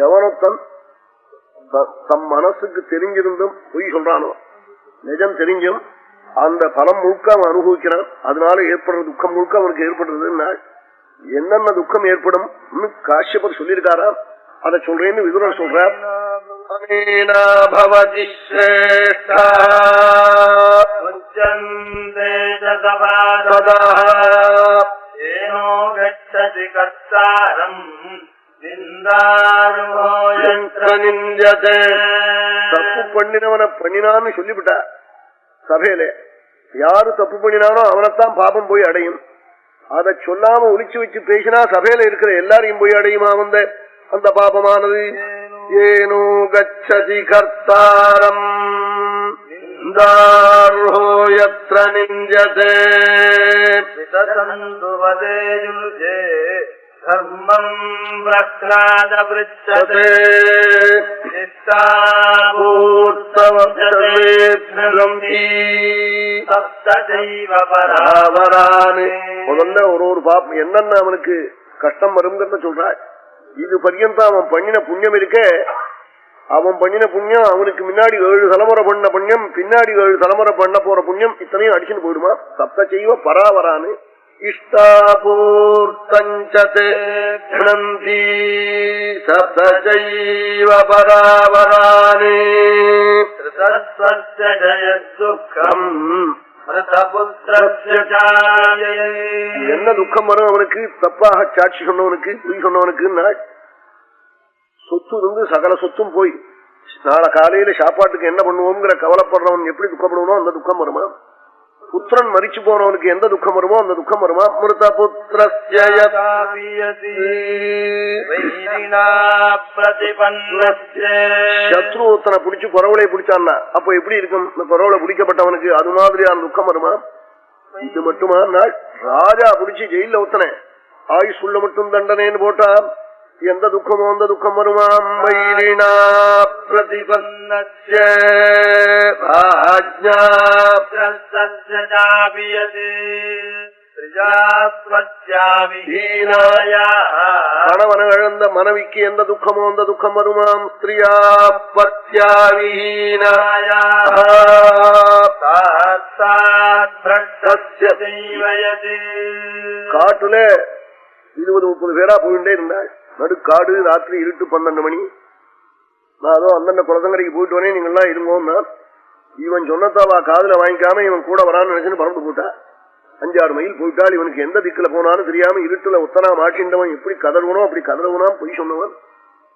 எவனொத்தன் தம் மனசுக்கு தெரிஞ்சிருந்தும் பொய் சொல்றானோ, நிஜம் தெரிஞ்சும் அந்த பலம் முழுக்க அவன் அனுபவிக்கிறான். அதனால ஏற்படுற துக்கம் முழுக்க அவனுக்கு ஏற்படுறதுன்னா என்னென்ன துக்கம் ஏற்படும் காஷ்யபர் சொல்லியிருக்காரா, அதை சொல்றேன்னு விதுரர் சொல்றார். தப்பு பண்ணினவனை பண்ணினான்னு சொல்லிவிட்டா சபையில, யாரு தப்பு பண்ணினானோ அவனைத்தான் பாபம் போய் அடையும். அதை சொல்லாம ஒளிச்சு வச்சு பேசினா சபையில இருக்கிற எல்லாரையும் போய் அடையுமா அந்த பாபமானது. ஏனோ கச்சதி கர்த்தாரம் யத்ர நிஞ்சதே தர்மம் பிரக்லாதவ்ருச்சதே முதல்ல ஒரு பாப்பம் என்னென்ன அவனுக்கு கஷ்டம் வருங்கிறத சொல்றாள். இது பர்யந்தம் அவன் பண்ணின புண்ணியம் இருக்க, அவன் பண்ணின புண்ணியம் அவனுக்கு முன்னாடி 7 தலைமுறை பண்ண புண்ணியம், பின்னாடி 7 தலைமுறை பண்ண போற புண்ணியம், இத்தனையும் அடிச்சுட்டு போயிடுமா. சப்த செய்வ பராவரானு இஷ்டாபூர்த்தஞ்சதே க்ஷணந்தி சப்த செய்வ பராவரானு துக்கம். என்ன துக்கம் வரும் அவனுக்கு? தப்பாக சாட்சி சொன்னவனுக்கு, பொய் சொன்னவனுக்கு. சொத்து இருந்து சகல சொத்தும் போய் நாளை காலையில சாப்பாட்டுக்கு என்ன பண்ணுவோங்கிற கவலைப்படுறவன் எப்படி துக்கப்படுவனோ அந்த துக்கம் வருமா? புத்திரன் மரிச்சு போனவனுக்கு எந்த துக்கம் வருமோ அந்த துக்கம் வருமா? மிருத புத்திரஸ்ய சத்ருத்தனை பிடிச்சு குறவளை பிடிச்சான்னா அப்ப எப்படி இருக்கும்? இந்த குறவளை பிடிக்கப்பட்டவனுக்கு அது மாதிரியான துக்கம் வருமா? இது மட்டுமா? ராஜா பிடிச்சி ஜெயில ஊத்தன ஆயுசுள்ள மட்டும் தண்டனைன்னு போட்டா எந்த துக்கமோ அந்த துக்கம் வருமாம். வைரிணா பிரதிபன்னஸ்ய ராஜ்ஞா கணவன இழந்த மனைவிக்கு எந்த துக்கமோ அந்த துக்கம் வருமாம். ஸ்திரியா பத்யாவிஹீனாய காட்டுல 20-30 பேரா போயிட்டே இருந்தாள். நடுக்காடு, ராத்திரி இருட்டு 12 மணி. நான் அதோ அந்தந்த குளத்தங்கரைக்கு போயிட்டு வரேன், நீங்கெல்லாம் இருங்கோன்னா இவன் சொன்னதாவா காதுல வாங்கிக்காம இவன் கூட வரான்னு நினைச்சுன்னு பறந்து போட்டா. 5-6 மைல் போயிட்டால் இவனுக்கு எந்த திக்குல போனாலும் தெரியாம இருட்டுல ஒத்தனா மாட்டின்றவன் எப்படி கதறுவனோ அப்படி கதறுவனாம் பொய் சொன்னவன்.